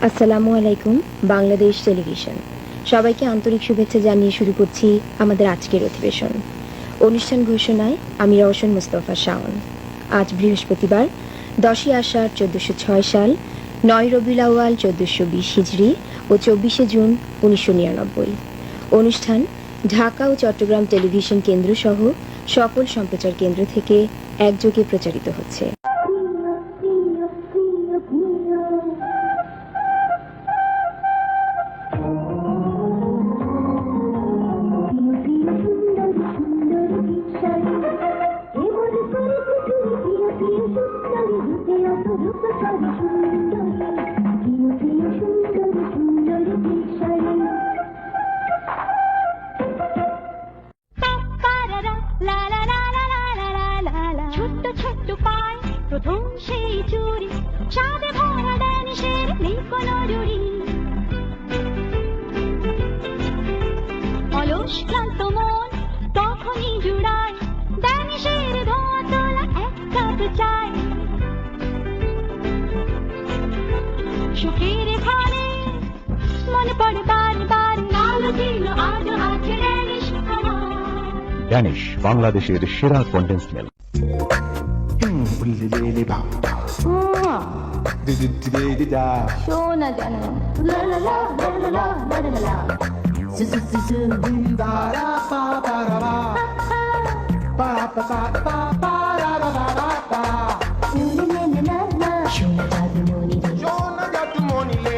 আসসালামু আলাইকুম। বাংলাদেশ টেলিভিশন সবাইকে আন্তরিক শুভেচ্ছা জানিয়ে শুরু করছি আমাদের আজকের অধিবেশন। অনুষ্ঠান ঘোষণায় আমি রওশন মুস্তফা শাওন। আজ বৃহস্পতিবার 10ই আষাঢ় 1406 সাল, 9 রবিউল আউয়াল 1420 হিজরি ও 24শে জুন 1999। অনুষ্ঠান ঢাকা ও চট্টগ্রাম টেলিভিশন কেন্দ্র সহ সকল সম্প্রচার কেন্দ্র থেকে একযোগে প্রচারিত হচ্ছে। প্রথম সেই চুরি সাদে ভরা ড্যানিশের নেই কোনো জুড়ি, অলস ক্লান্ত মন তখনই জুড়ায় ড্যানিশের ধোঁয়া তোলা এক কাপ চায়। সুখের খানে মনে পড়ে বারবার কালো ছিল আজ আছে ড্যানিশ আমার। ড্যানিশ বাংলাদেশের সেরা কন্ডেন্স মিল্ক। শোনা জানো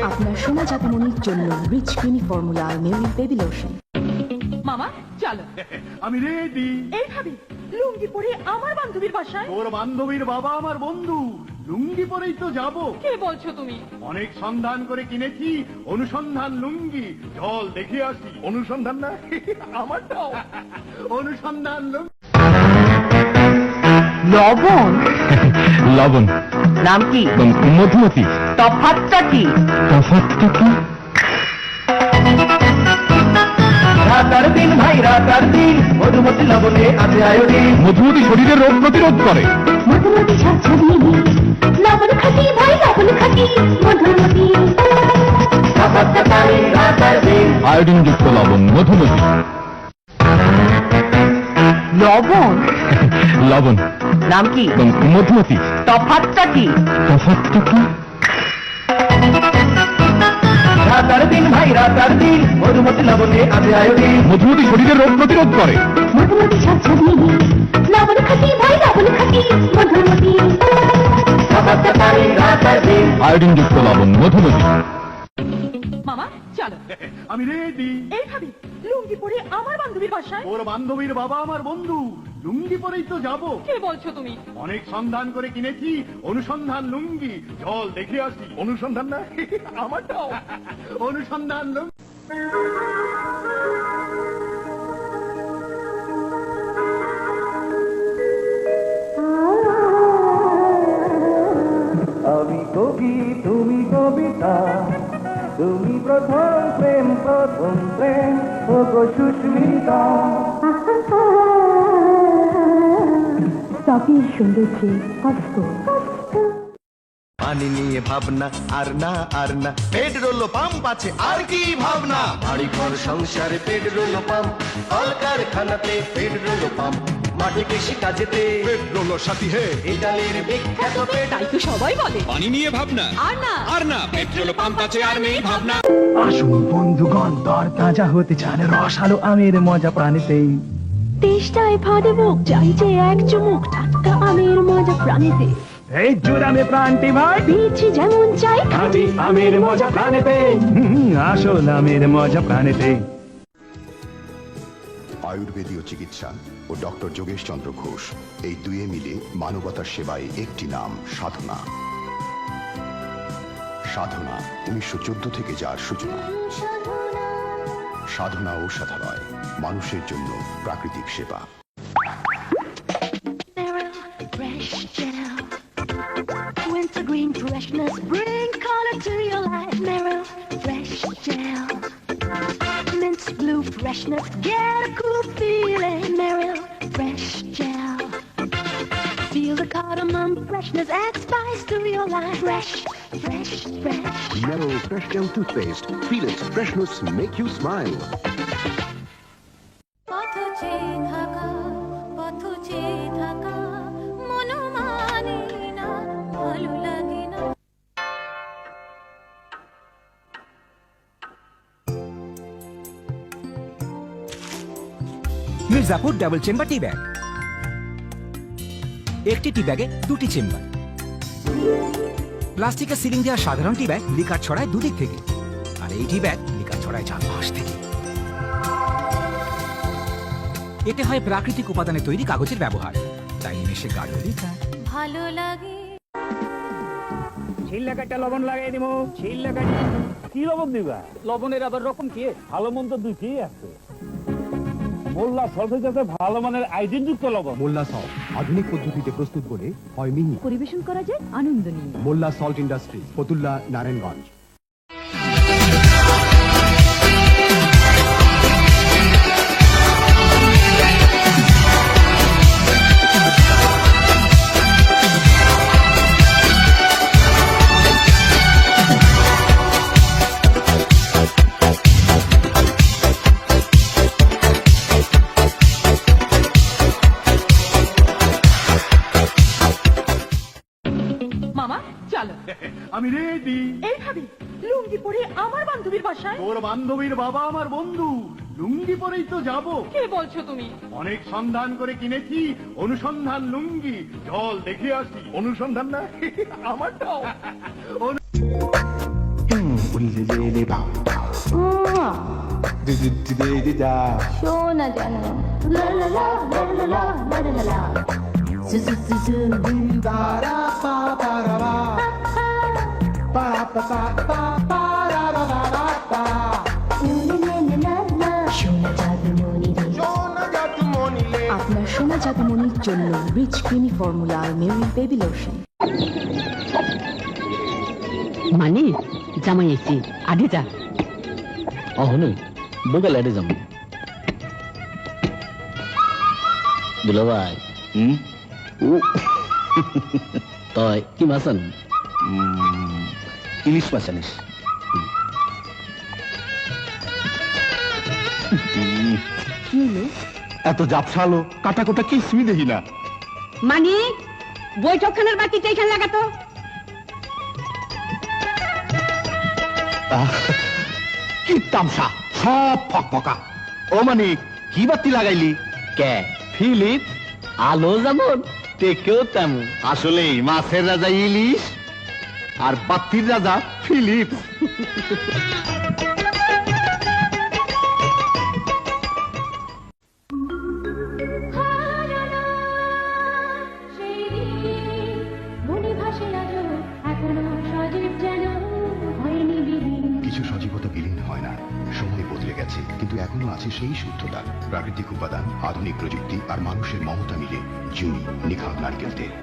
আপনার সোনা জাদুমণির জন্য rich creamy formula Meril baby lotion. মামা চলো। আমি রেডি। এইভাবে লুঙ্গি পরে আমার বান্ধবীর বাসায়? তোর বান্ধবীর বাবা আমার বন্ধু, লুঙ্গি পরেই তো যাব। কে বলছো তুমি? অনেক সন্ধান করে কিনেছি অনুসন্ধান লুঙ্গি, চল দেখে আসি। অনুসন্ধান না আমারটাও অনুসন্ধান লুঙ্গি। লবণ লবণ নাম কি? মধুমতি। তফাৎটা কি? তফাৎটা কি? রাতার দিন ভাই রাতার দিন মধুমতি লবণে আছে আয়োডিন। মধুমতি শরীরের রোগ প্রতিরোধ করে। মধুমতি ঝাঁঝালি লবণ খাটি ভাই লবণ খাটি মধুমতি। রাতার দিন আয়োডিন যুক্ত লবণ মধুমতি। লবণ লবণ নাম কি? মধুমতি। তফাৎটা কি? তফাৎটা কি? রাতার দিন ভাই রাতার দিন মধুমতি লবণে আছে আয়োডিন। মধুমতি শরীরের রোগ প্রতিরোধ করে। মধুমতি ঝাঁঝালি লবণ খাটি ভাই লবণ খাটি মধুমতি। রাতার দিন আয়োডিন যুক্ত লবণ মধুমতি। মামা চলো। আমি রেডি। এইভাবে লুঙ্গি পরে আমার বান্ধবীর বাসায়? তোর বান্ধবীর বাবা আমার বন্ধু, লুঙ্গি পরেই তো যাব। কে বলছো তুমি? অনেক সন্ধান করে কিনেছি অনুসন্ধান লুঙ্গি, চল দেখে আসি। অনুসন্ধান না আমারটাও অনুসন্ধান লুঙ্গি। আমি কবি তুমি কবিতা, তুমি প্রথম প্রেম ও গো সুস্মিতা। ত্বকের সৌন্দর্যে অস্ত পানি নিয়ে ভাবনা আর না পেট্রোল পাম্প আছে আর কি ভাবনা। বাড়ি ঘর সংসারে পেট্রোল পাম্প, কলকারখানাতে পেট্রোল পাম্প, মাঠে কৃষি কাজেতে পেট্রোল সাথী হে ইটালির বিখ্যাত তাই তো সবাই বলে পানি নিয়ে ভাবনা আর না পেট্রোল পাম্প আছে আর নেই ভাবনা। আসুন বন্ধুগণ, দর তাজা হতে চান রসালো আমের মজা প্রাণীতেই। তেষ্টায় ফাঁদে বুক চাইছে এক চুমুক টাটকা আমের মজা প্রাণীতে। এই জুড়ামে প্রাণটি ভাই পেয়েছি যেমন চাই খাঁটি আমের মজা প্রাণীতে। আসল আমের মজা প্রাণীতে। আয়ুর্বেদীয় চিকিৎসা ও ডক্টর যোগেশ চন্দ্র ঘোষ, এই দুয়ে মিলে মানবতার সেবায় একটি নাম, সাধনা। সাধনা 1914 থেকে যার সূচনা। সাধনা ঔষধালয়, মানুষের জন্য প্রাকৃতিক সেবা। Wintergreen freshness, bring color to your life. Narrow fresh gel, mint blue freshness, get a cool feeling. Narrow fresh gel, feel the cardamom freshness, add spice to your life. Fresh fresh. Mero Fresh Gel Toothpaste. Feel its freshness make you smile. পথ চেয়ে থাকা, পথ চেয়ে থাকা, মন মানে না, ভালো লাগে না। মির্জাপুর ডাবল চেম্বার টি ব্যাগ, একটি টি ব্যাগে দুটি চেম্বার। প্লাস্টিকের সিলিং দেওয়া সাধারণ টি ব্যাগ লিকার ছড়ায় দুদিক থেকে, আর এই টি ব্যাগ লিকার ছড়ায় চারপাশ থেকে। এতে হয় প্রাকৃতিক উপাদানে তৈরি কাগজের ব্যবহার, তাই নিমেষে গাঢ় লিকার ভালো লাগে। ছিল কাটা লবণ লাগাই দিব, ছিল কাটা কি লবণ দিবা? লবণের আবার রকম কি? ভালো মন্দ দুইটাই আছে। মোল্লা সল্ট হইতেছে ভালো মানের আইডিনযুক্ত লবণ। মোল্লা সল্ট আধুনিক পদ্ধতিতে প্রস্তুত বলে হয় মিহি। পরিবেশন করা যায় আনন্দ নিয়ে। মোল্লা সল্ট ইন্ডাস্ট্রি, ফতুল্লা, নারায়ণগঞ্জ। মামা চলো। আমি রেডি। এইভাবে লুঙ্গি পরে আমার বান্ধবীর বাসায়? তোর বান্ধবীর বাবা আমার বন্ধু, লুঙ্গি পরেই তো যাব। কে বলছো তুমি? অনেক সন্ধান করে কিনেছি অনুসন্ধান লুঙ্গি, চল দেখে আসি। অনুসন্ধান না আমারটাও। শোনা জানো লা লা লা লা লা লা লা লা লা জু জু জু জু দা রা পা পা রা রা পা পা পা পা পা রা রা রা রা পা লা লা লা লা শোনা জাদু মনি রে। আপনার সোনা জাদুমণির জন্য rich creamy formula Meril baby lotion. মানে জামাই এসি আগে যা। অহনে বগল এডে যাম। দুলা ভাই তই কি মাছ আন? ইলিশ মাছ আনিস। কি হলো? এত জাপসালো কাটা কোটা কিছুই দেখি না। মানে বৈঠকখানার বাতিটা এখানে লাগাতো। কি তামসা, সব ফকফকা। ও মানে কি বাতি লাগাইলি? কে ফিলিপ আলো যেমন টেকেও তেমন। আসলে মাছের রাজা ইলিশ আর বাতির রাজা ফিলিপ। কিছু সজীবতা বিলীন হয় না, সময় বদলে গেছে, কিন্তু এখনো আছে সেই শুদ্ধতা। প্রাকৃতিক উপাদান, আধুনিক প্রযুক্তি আর মানুষের মমতা মিলে জুনি নিখাদ নারকেল তেল।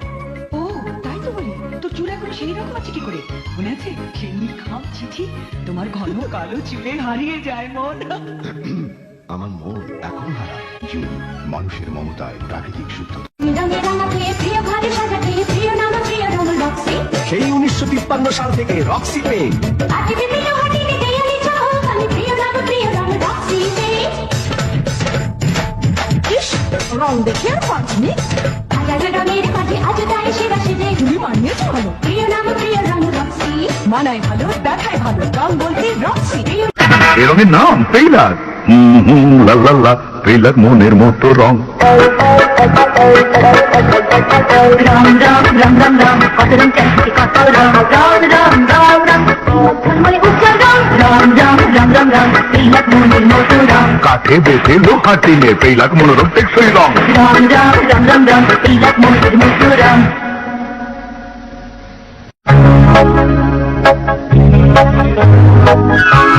ও তাই তো বলি, তোর চুল এখন সেই রকম আছে কি করে? মনে আছে সেই খাম চিঠি, তোমার ঘন কালো চুলে হারিয়ে যায় মন। আমার মন এখনো হারা। জুনি, মানুষের মমতায় প্রাকৃতিক শুদ্ধতা। সেই 1953 সাল থেকে রক্সি পে। রং দেখে আর পাঁচনি তুমি মানিয়েছো ভালো, মানায় ভালো, দেখায় ভালো, রং বলতে রক্সি। এ রঙের নাম পেইলাক। লাল্লা পেইলাক মনের মতো রং। রাম রাম রাম রাম রাম কত রং চাইছে কত রং রাম রাম রাম রাম মনে উজ্জ্বল রং রাম রাম রাম রাম রাম পেইলাক মনের মতো রং। কাঠে বেঁধে লোহা টিনে পেইলাক মনোরম টেকসই রং। রাম রাম রাম রাম রাম পেইলাক মনের মতো রং।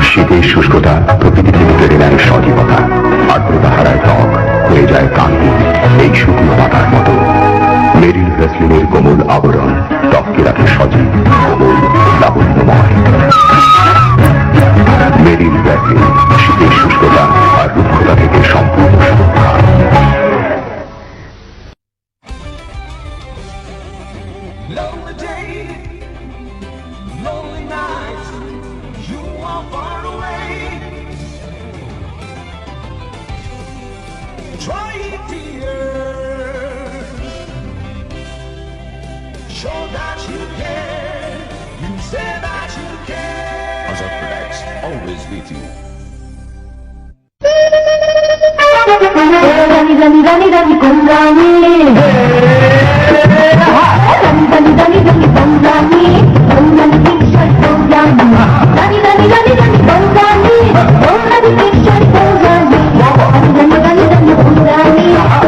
শীতের শুষ্কতা প্রকৃতি থেকে কেড়ে নেয় সজীবতা, আর্দ্রতা হারায় ত্বক, হয়ে যায় কান্তি এই শুকনো পাতার মতো। মেরিল ভ্যাসলিনের কোমল আবরণ ত্বককে রাখে সজীব, কোমল, লাবণ্যময়। মেরিল ভ্যাসলিন শীতের শুষ্কতা আর রুক্ষতা থেকে সম্পূর্ণ সুরক্ষা। always with you. রানী রানী রানী রানী কোন রানী রানী রানী রানী রানী কোন রানী কোন রানী পিকচার কোন রানী রানী রানী রানী রানী কোন রানী কোন রানী পিকচার কোন রানী রানী রানী রানী কোন রানী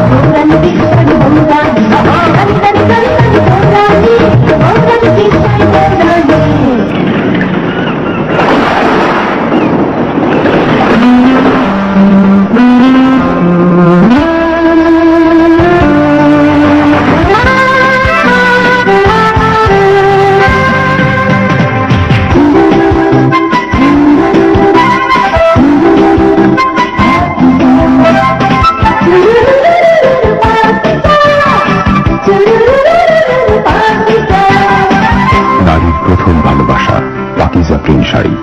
কোন রানী পিকচার কোন রানী রানী রানী রানী রানী কোন রানী কোন রানী পিকচার কোন রানী নারীর প্রথম ভালোবাসা পাকিজা প্রিন্ট শাড়ি।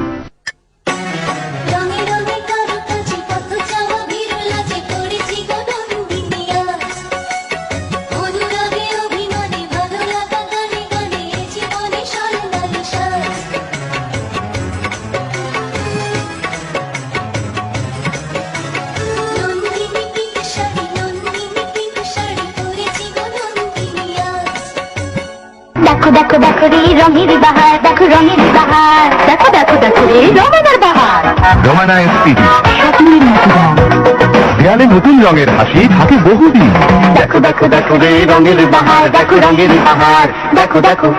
রঙে রঙে কারুকাজে কত চাওয়া বিরলাজে করেছি গগনবিনী আজ। অনুরাগে অভিমানে ভালো লাগা গানে গানে এ জীবনে স্বর্ণালী সাজ। নন্দিনী পিঙ্ক শাড়ি করেছি গগনবিনী আজ। দেখো দেখো দেখো রে রঙের বাহার, দেখো রঙের বাহার, দেখো দেখো দেখো রে রঙের বাহার। রমানা এসপিডি স্বপ্নের মতো রঙ। দেয়ালে নতুন রঙের হাসি থাকে বহুদিন। দেখো দেখো দেখো রে রঙের বাহার, দেখো রঙের বাহার, দেখো দেখো।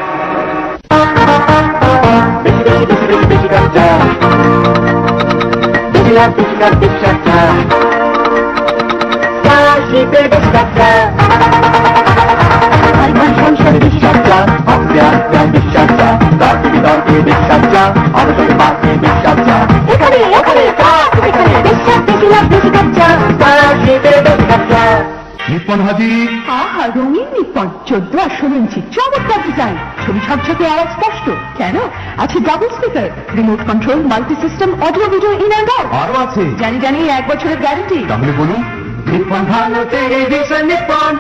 সংসারে বেশি সাজা, এখানে এখানে এখানে বিশ্বাস বেশি লাভ বেশি খরচা। নিপন হাজি আহা রঙিন নিপন 14 আর 16 ইঞ্চি চমৎকার ডিজাইন, ছবি ঝকঝকে আওয়াজ স্পষ্ট। কেন আছে double speaker, remote control, multi system, audio video in and out. আরো আছে। জানি জানি 1 বছরের গ্যারান্টি। তাহলে বলুন নিপন ভালো তেরে দিশা নিপন